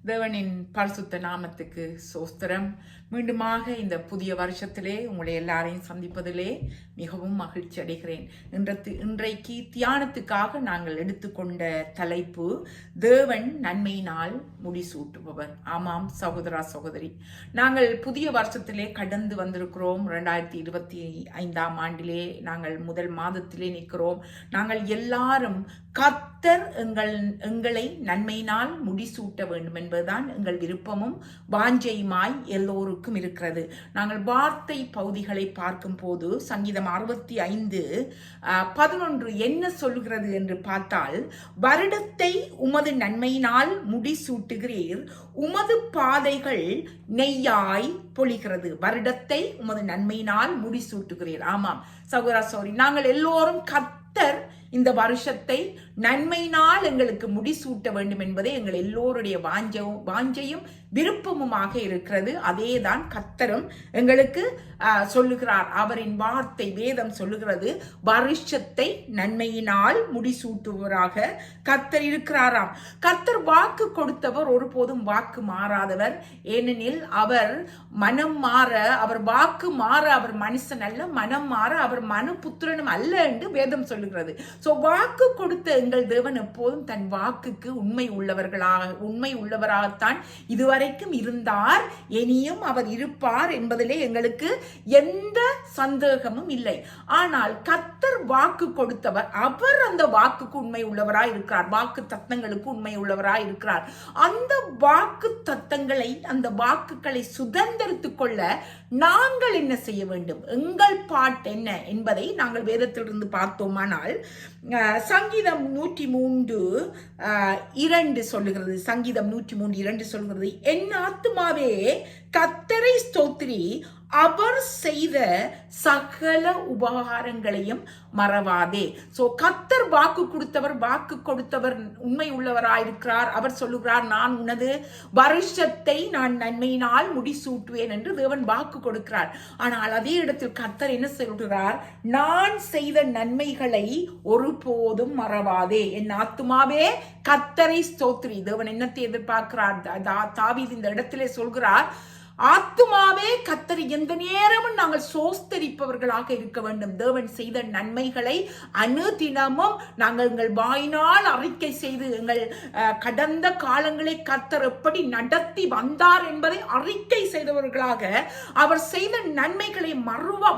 தேவனின் பரிசுத்த நாமத்துக்கு சோஸ்திரம். மீண்டுமாக இந்த புதிய வருஷத்திலே உங்களை எல்லாரையும் சந்திப்பதிலே மிகவும் மகிழ்ச்சி அடைகிறேன். இன்றைக்கு தியானத்துக்காக நாங்கள் எடுத்துக்கொண்ட தலைப்பு தேவன் நன்மையினால் முடிசூட்டுபவர். ஆமாம் சகோதரா சகோதரி, நாங்கள் புதிய வருஷத்திலே கடந்து வந்திருக்கிறோம். 2025ஆம் ஆண்டிலே நாங்கள் முதல் மாதத்திலே நிற்கிறோம். நாங்கள் எல்லாரும் கர்த்தர் எங்களை நன்மையினால் முடிசூட்ட வேண்டும் என்பதுதான் எங்கள் விருப்பமும் வாஞ்சையுமாய் எல்லோருக்கும் இருக்கிறது. நாங்கள் வார்த்தை பகுதிகளை பார்க்கும் போது சங்கீதம் 65:11 என்ன சொல்கிறது என்று பார்த்தால், வருடத்தை உமது நன்மையினால் முடிசூட்டுகிறீர், உமது பாதைகள் நெய்யாய் பொழிகிறது. வருடத்தை உமது நன்மையினால் முடிசூட்டுகிறீர். ஆமாம் சகோதரா சகோதரி, நாங்கள் எல்லோரும் கர்த்தர் இந்த வருஷத்தை நன்மையினால் எங்களுக்கு முடிசூட்ட வேண்டும் என்பதே எங்கள் எல்லோருடைய வாஞ்சையும் விருப்பமுமாக இருக்கிறது. அதேதான் கர்த்தரும் எங்களுக்கு சொல்லுகிறார். அவரின் வார்த்தை வேதம் சொல்லுகிறது, வருஷத்தை நன்மையினால் முடிசூட்டுவராக கர்த்தர் இருக்கிறாராம். கர்த்தர் வாக்கு கொடுத்தவர், ஒருபோதும் வாக்கு மாறாதவர். ஏனெனில் அவர் மனம் மாற, அவர் வாக்கு மாற அவர் மனுஷன் அல்ல, மனம் மாற அவர் மனுபுத்திரனும் அல்ல என்று வேதம் சொல்லுகிறது. வாக்கு கொடுத்த எங்கள் தேவன் எப்போதும் தன் வாக்குக்கு உண்மை உள்ளவராகத்தான் இதுவரைக்கும் இருந்தார், இனியும் அவர் இருப்பார் என்பதிலே எங்களுக்கு எந்த சந்தேகமும் இல்லை. ஆனால் கர்த்தர் வாக்கு கொடுத்தவர், அவர் அந்த வாக்குக்கு உண்மை உள்ளவராய் இருக்கிறார், வாக்கு தத்தங்களுக்கு உண்மை உள்ளவராய் இருக்கிறார். அந்த வாக்கு தத்தங்களை, அந்த வாக்குகளை சுதந்திரித்துக் கொள்ள நாங்கள் என்ன செய்ய வேண்டும், எங்கள் பாட்டு என்ன என்பதை நாங்கள் வேதத்திலிருந்து பார்த்தோமானால் சங்கீதம் 103:2 சொல்லுகிறது. சங்கீதம் 103:2 சொல்லுகிறது, என் ஆத்துமாவே கர்த்தரை ஸ்தோத்திரி, அவர் செய்த சகல உபகாரங்களையும் மறவாதே. கர்த்தர் வாக்கு கொடுத்தவர் உண்மை உள்ளவராயிருக்கிறார். அவர் சொல்லுகிறார், நான் உனது வருஷத்தை நான் நன்மையினால் முடிசூட்டுவேன் என்று தேவன் வாக்கு கொடுக்கிறார். ஆனால் அதே இடத்தில் கர்த்தர் என்ன சொல்கிறார், நான் செய்த நன்மைகளை ஒருபோதும் மறவாதே. என் ஆத்துமாவே கர்த்தரை ஸ்தோத்திரி. தேவன் என்னத்தை எதிர்பார்க்கிறார்? தாவீது இந்த இடத்திலே சொல்கிறார், ஆத்துமாவே கர்த்தரை எந்த நேரமும் நாங்கள் சோஸ்தரிப்பவர்களாக இருக்க வேண்டும். தேவன் செய்த நன்மைகளை அனுதினமும் நாங்கள் எங்கள் வாயினால் அறிக்கை செய்து, எங்கள் கடந்த காலங்களை கர்த்தர் எப்படி நடத்தி வந்தார் என்பதை அறிக்கை செய்தவர்களாக, அவர் செய்த நன்மைகளை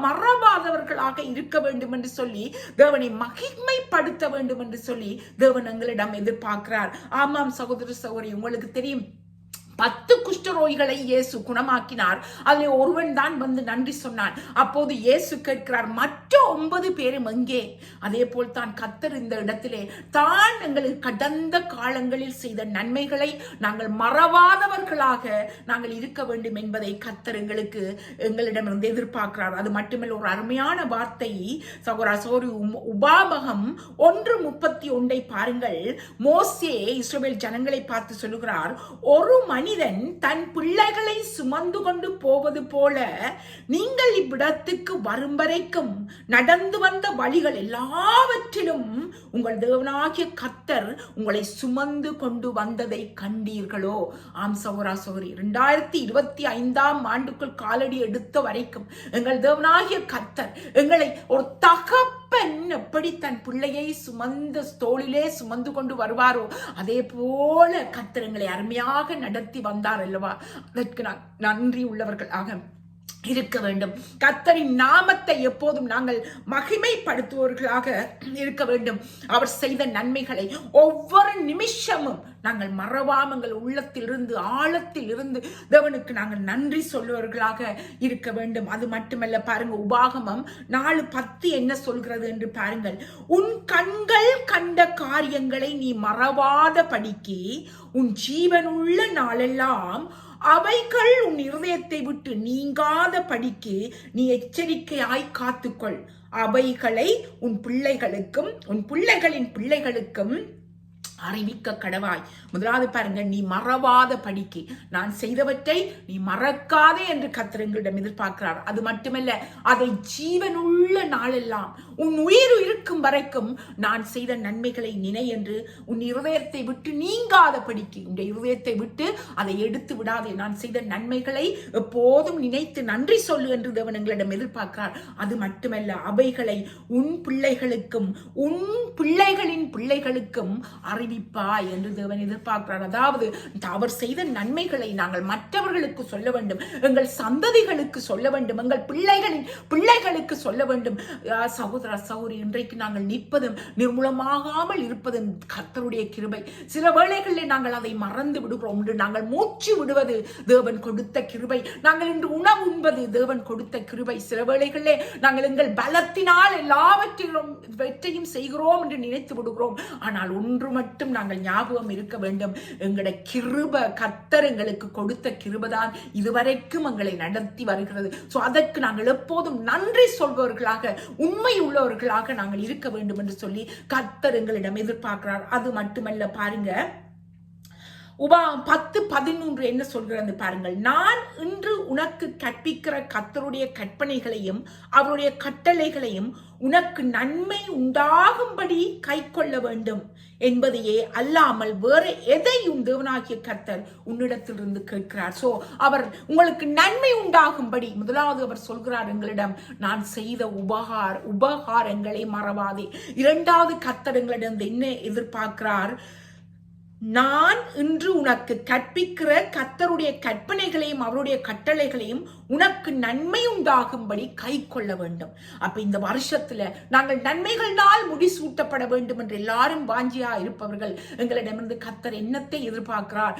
மறவாதவர்களாக இருக்க வேண்டும் என்று சொல்லி, தேவனை மகிமைப்படுத்த வேண்டும் என்று சொல்லி தேவன் எங்களிடம் எதிர்பார்க்கிறார். ஆமாம் சகோதர சகோதரி, உங்களுக்கு தெரியும், 10 குஷ்டரோகிகளை இயேசு குணமாக்கினார். அதில் ஒருவன் தான் வந்து நன்றி சொன்னான். அப்போது இயேசு கேட்கிறார், மற்ற 9 பேரும் எங்கே? அதே போல் தான் கர்த்தர் இந்த இடத்திலே தான் எங்களுக்கு கடந்த காலங்களில் செய்த நன்மைகளை நாங்கள் மறவாதவர்களாக நாங்கள் இருக்க வேண்டும் என்பதை கர்த்தர் எங்களிடமிருந்து எதிர்பார்க்கிறார். அது மட்டுமல்ல, ஒரு அருமையான வார்த்தை சகோதரா சகோதரி, உபாகமம் 1:31 பாருங்கள். மோசே இஸ்ரவேல் ஜனங்களை பார்த்து சொல்லுகிறார், ஒரு மனிதன் தன் பிள்ளைகளை சுமந்து கொண்டு போவது போல நீங்கள் இவ்விடத்துக்கு வரும் வரைக்கும் நடந்து வந்த வழிகள் எல்லாவற்றிலும் உங்கள் தேவனாகிய கர்த்தர் உங்களை சுமந்து கொண்டு வந்ததை கண்டீர்களோ? ஆம் சகோதரா சகோதரி, 2025ஆம் ஆண்டுக்குள் காலடி எடுத்த வரைக்கும் எங்கள் தேவனாகிய கர்த்தர் எங்களை ஒரு தகப்பன் எப்படி தன் பிள்ளையை தோளிலே சுமந்து கொண்டு வருவாரோ, அதே போல கர்த்தர் எங்களை அருமையாக நடத்தி வந்தார் அல்லவா? அதற்கு நன்றி உள்ளவர்களாக இருக்க வேண்டும். கர்த்தரின் நாமத்தை எப்போதும் நாங்கள் மகிமைப்படுத்துவவர்களாக இருக்க வேண்டும். அவர் செய்த நன்மைகளை ஒவ்வொரு நிமிஷமும் நாங்கள் மறவாமல் உள்ளத்திலிருந்து ஆழத்தில் இருந்து தேவனுக்கு நாங்கள் நன்றி சொல்லுவவர்களாக இருக்க வேண்டும். அது மட்டுமல்ல, பாருங்க, உபாகமம் 4:10 என்ன சொல்கிறது என்று பாருங்கள். உன் கண்கள் கண்ட காரியங்களை நீ மறவாத படிக்கு உன் ஜீவனுள்ள நாளெல்லாம் அவைகள் உன் இருதயத்தை விட்டு நீங்காத படிக்கு நீ எச்சரிக்கையாய் காத்துக்கொள். அவைகளை உன் பிள்ளைகளுக்கும் உன் பிள்ளைகளின் பிள்ளைகளுக்கும் அறிவிக்க கடவாய். முதலாவது பாருங்க, நீ மறவாத படிக்கு, நான் செய்தவற்றை நீ மறக்காதே என்று கர்த்தர் எங்களிடம் எதிர்பார்க்கிறார். அது மட்டுமல்ல, அதை ஜீவனுள்ள நாளெல்லாம் உன் உயிர் இருக்கும் வரைக்கும் நான் செய்த நன்மைகளை நினை என்று உன் இருதயத்தை விட்டு நீங்காத படிக்கு, உன் இருதயத்தை விட்டு அதை எடுத்து விடாதே. நான் செய்த நன்மைகளை எப்போதும் நினைத்து நன்றி சொல்லு என்று தேவன் எங்களிடம் எதிர்பார்க்கிறார். அது மட்டுமல்ல, அவைகளை உன் பிள்ளைகளுக்கும் உன் பிள்ளைகளின் பிள்ளைகளுக்கும் அறிவிப்பாய் என்று தேவன் எதிர்பார்க்கிறார். அதாவது அவர் செய்த நன்மைகளை நாங்கள் மற்றவர்களுக்கு சொல்ல வேண்டும், எங்கள் சந்ததிகளுக்கு சொல்ல வேண்டும், எங்கள் பிள்ளைகளின் பிள்ளைகளுக்கு சொல்ல வேண்டும். சகோதர சகோதரி, இன்றைக்கு நாங்கள் நிற்பதும் நிர்மூலமாகாமல் இருப்பதும் கர்த்தருடைய கிருபை. சில வேளைகளில் நாங்கள் அதை மறந்து விடுகிறோம். இன்று நாங்கள் மூச்சு விடுவது தேவன் கொடுத்த கிருபை, நாங்கள் இன்று உணவு உண்பது தேவன் கொடுத்த கிருபை. சில வேளைகளிலே நாங்கள் எங்கள் பலத்தினால் எல்லாவற்றையும் செய்கிறோம் என்று நினைத்து விடுகிறோம். ஆனால் ஒன்று மட்டும் நாங்கள் ஞாபகம் இருக்க வேண்டும், எங்களுடைய கிருப கர்த்தர் எங்களுக்கு கொடுத்த கிருபதான் இதுவரைக்கும் எங்களை நடத்தி வருகிறது. சோ அதற்கு நாங்கள் எப்போதும் நன்றி சொல்பவர்களாக, உண்மை உள்ளவர்களாக நாங்கள் இருக்க வேண்டும் என்று சொல்லி கர்த்தர் எங்களிடம் எதிர்பார்க்கிறார். அது மட்டுமல்ல, பாருங்க உபாகம் 10:13 என்ன சொல்கிறது பாருங்கள். நான் இன்று உனக்கு கற்பிக்கிற கர்த்தருடைய கற்பனைகளையும் அவருடைய கட்டளைகளையும் உனக்கு நன்மை உண்டாகும்படி கை கொள்ள வேண்டும் என்பதையே அல்லாமல் வேறு எதையும் தேவனாகிய கர்த்தர் உன்னிடத்திலிருந்து கேட்கிறார். சோ அவர் உங்களுக்கு நன்மை உண்டாகும்படி முதலாவது அவர் சொல்கிறார் எங்களிடம், நான் செய்த உபகாரங்களை மறவாதே. இரண்டாவது கர்த்தர் எங்களிடம் என்ன எதிர்பார்க்கிறார், நான் இன்று உனக்கு கற்பிக்கிற கர்த்தருடைய கற்பனைகளையும் அவருடைய கட்டளைகளையும் உனக்கு நன்மை உண்டாகும்படி கை கொள்ள வேண்டும். அப்ப இந்த வருஷத்துல நாங்கள் நன்மைகளால் முடிசூட்டப்பட வேண்டும் என்று எல்லாரும் வாஞ்சியா இருப்பவர்கள் எங்களிடமிருந்து கர்த்தர் என்னத்தை எதிர்பார்க்கிறார்,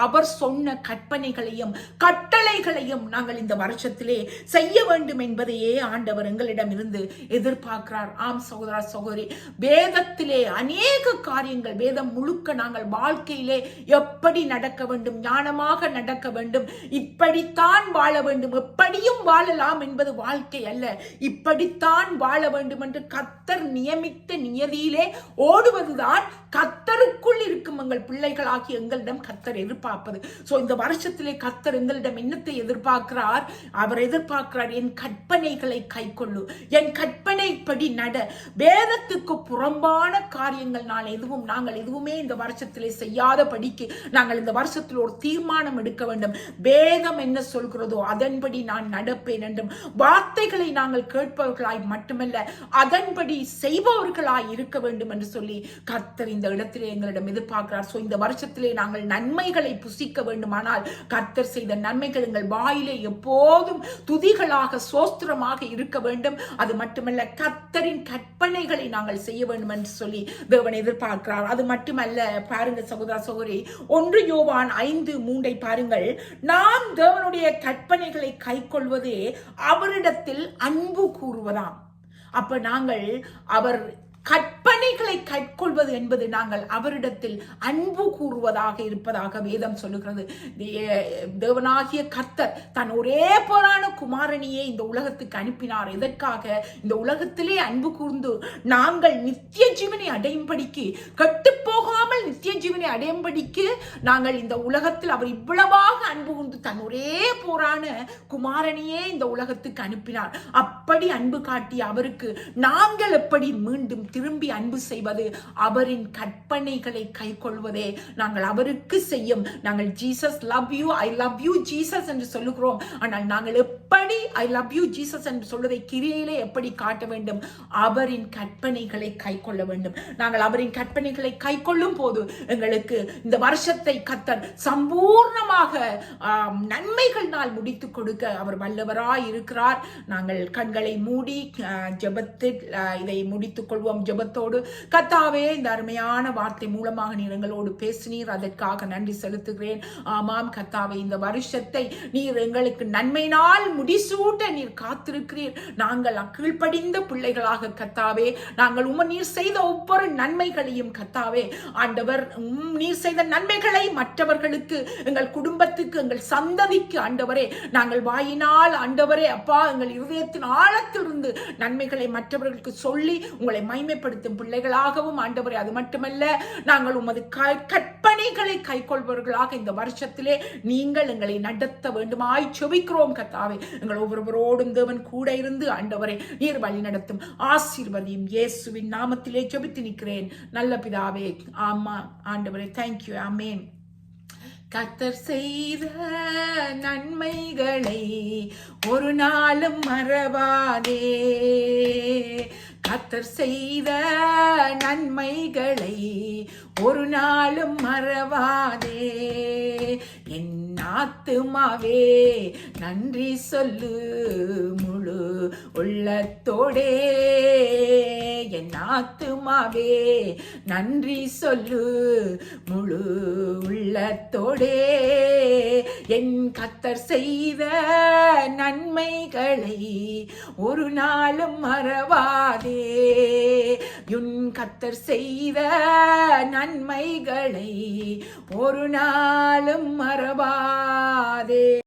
அவர் சொன்ன கற்பனைகளையும் கட்டளைகளையும் நாங்கள் இந்த வருஷத்திலே செய்ய வேண்டும் என்பதையே ஆண்டவர் எங்களிடம் இருந்து எதிர்பார்க்கிறார். ஆம் சகோதர சகோதரி, வேதத்திலே அநேக காரியங்கள், வேதம் முழுக்க நாங்கள் வாழ்க்கையிலே எப்படி நடக்க வேண்டும், ஞானமாக நடக்க வேண்டும், இப்படித்தான் வாழ வேண்டும், எப்படியும் வாழலாம் என்பது வாழ்க்கை அல்ல, இப்படித்தான் வாழ வேண்டும் என்று கர்த்தர் நியமித்த நியதியிலே ஓடுவதுதான் கர்த்தருக்குள் இருக்கும் எங்கள் பிள்ளைகளாகி எங்களிடம் கர்த்தர் எதிர்பார்ப்பது. சோ இந்த வருஷத்திலே கர்த்தர் எங்களிடம் என்னத்தை எதிர்பார்க்கிறார், அவர் எதிர்பார்க்கிறார், என் கற்பனைகளை கை கொள்ளு, என் கற்பனைப்படி நட. வேதத்துக்கு புறம்பான காரியங்கள் நாங்கள் எதுவுமே இந்த வருஷத்திலே செய்யாத படிக்கு நாங்கள் இந்த வருஷத்தில் ஒரு தீர்மானம் எடுக்க வேண்டும். வேதம் என்ன சொல்கிறதோ அதன்படி நான் நடப்பேன் என்றும், வார்த்தைகளை நாங்கள் கேட்பவர்களாய் மட்டுமல்ல அதன்படி செய்பவர்களாய் இருக்க வேண்டும் என்று சொல்லி கர்த்தர் இந்த இடத்திலே எங்களிடம் எதிர்பார்க்கிறார். சோ இந்த வருஷத்திலே நாங்கள் நன்மைகளை புசிக்க வேண்டுமானால் கர்த்தர் செய்த நன்மைகள் எங்கள் வாயிலே எப்போதும் துதிகளாக சோஸ்திரமாக இருக்க வேண்டும். அது மட்டுமல்ல, கர்த்தரின் கற்பனைகளை நாங்கள் செய்ய வேண்டும் என்று சொல்லி தேவன் எதிர்பார்க்கிறார். அது மட்டுமல்ல, பாருங்க சகோதர சகோதரி, 1 யோவான் 5:3 பாருங்கள், நாம் தேவனுடைய கற்பனைகளை கை கொள்வதே அவரிடத்தில் அன்பு கூறுவதாம். அப்ப நாங்கள் அவர் கற்பனைகளை கைக்கொள்வது என்பது நாங்கள் அவரிடத்தில் அன்பு கூறுவதாக இருப்பதாக வேதம் சொல்லுகிறது. தேவனாகிய கர்த்தர் தன் ஒரே போரான குமாரனியே இந்த உலகத்துக்கு அனுப்பினார். எதற்காக? இந்த உலகத்திலே அன்பு கூர்ந்து நாங்கள் நித்திய ஜீவனை அடையும்படிக்கு, கெட்டு போகாமல் நித்திய ஜீவனை அடையும்படிக்கு நாங்கள் இந்த உலகத்தில் அவர் இவ்வளவாக அன்பு கூர்ந்து தன் ஒரே போரான குமாரனியே இந்த உலகத்துக்கு அனுப்பினார். அப்படி அன்பு காட்டிய அவருக்கு நாங்கள் எப்படி மீண்டும் திரும்பி அன்பு செய்வது? அவரின் கற்பனைகளை கை கொள்வதே நாங்கள் அவருக்கு செய்யும். நாங்கள் Jesus love you, I love you Jesus என்று சொல்லுகிறோம். ஆனால் நாங்கள் எப்படி ஐ லவ் யூ ஜீசஸ் என்று சொல்வதை கிரியையிலே எப்படி காட்ட வேண்டும்? அவரின் கற்பனைகளை கை கொள்ள வேண்டும். நாங்கள் அவரின் கற்பனைகளை கை கொள்ளும் போது எங்களுக்கு இந்த வருஷத்தை கர்த்தர் சம்பூர்ணமாக நன்மைகள் நாள் முடித்துக் கொடுக்க அவர் வல்லவராய் இருக்கிறார். நாங்கள் கண்களை மூடி ஜெபத்தில் இதை முடித்துக் கொள்வோம். ஜெபத்தோடு கர்த்தாவே, இந்த அருமையான வார்த்தை மூலமாக நீர் எங்களோடு பேசினீர், அதற்காக நன்றி செலுத்துகிறேன். ஆமாம் கர்த்தாவே, இந்த வருஷத்தை நீர் எங்களுக்கு நன்மையினால் முடிசூட்ட நீர் காத்திருக்கிறீர். நாங்கள் கீழ்ப்படிந்த பிள்ளைகளாக கர்த்தாவே, நாங்கள் நீர் செய்த ஒவ்வொரு நன்மைகளையும் கர்த்தாவே ஆண்டவர், நீர் செய்த நன்மைகளை மற்றவர்களுக்கு, எங்கள் குடும்பத்துக்கு, எங்கள் சந்ததிக்கு ஆண்டவரே நாங்கள் வாயினால் ஆண்டவரே அப்பா எங்கள் இருதயத்தின் ஆழத்திலிருந்து நன்மைகளை மற்றவர்களுக்கு சொல்லி உங்களை மகிமைப்படுத்தும் பிள்ளைகளாகவும் ஆண்டவரே, அது மட்டுமல்ல நாங்கள் உமது கற்பனைகளை கைக்கொள்பவர்களாக இந்த வருஷத்திலே நீங்கள் எங்களை நடத்த வேண்டுமாய் செபிக்கிறோம் கர்த்தாவே. எங்கள் ஒவ்வொருவரோடும் தேவன் கூட இருந்து ஆண்டவரே நீர் வழி நடத்தும் ஆசீர்வதியும் இயேசுவின் நாமத்திலே ஜெபித்து நிற்கிறேன் நல்ல பிதாவே. ஆமா ஆண்டவரே, தேங்க்யூ. ஆமேன். கர்த்தர் செய்த நன்மைகளை ஒரு நாளும் மறவாதே. கர்த்தர் செய்த நன்மைகளை ஒரு நாளும் மறவாதே. என் ஆத்துமாவே நன்றி சொல்லு முழு உள்ளத்தோடே. என் ஆத்துமாவே நன்றி சொல்லு முழு உள்ளத்தோடே. என் கர்த்தர் செய்த நன்மைகளை ஒரு நாளும் மறவாதே. உன் கர்த்தர் செய்த நன்மைகளை ஒரு நாளும் மறவாதே.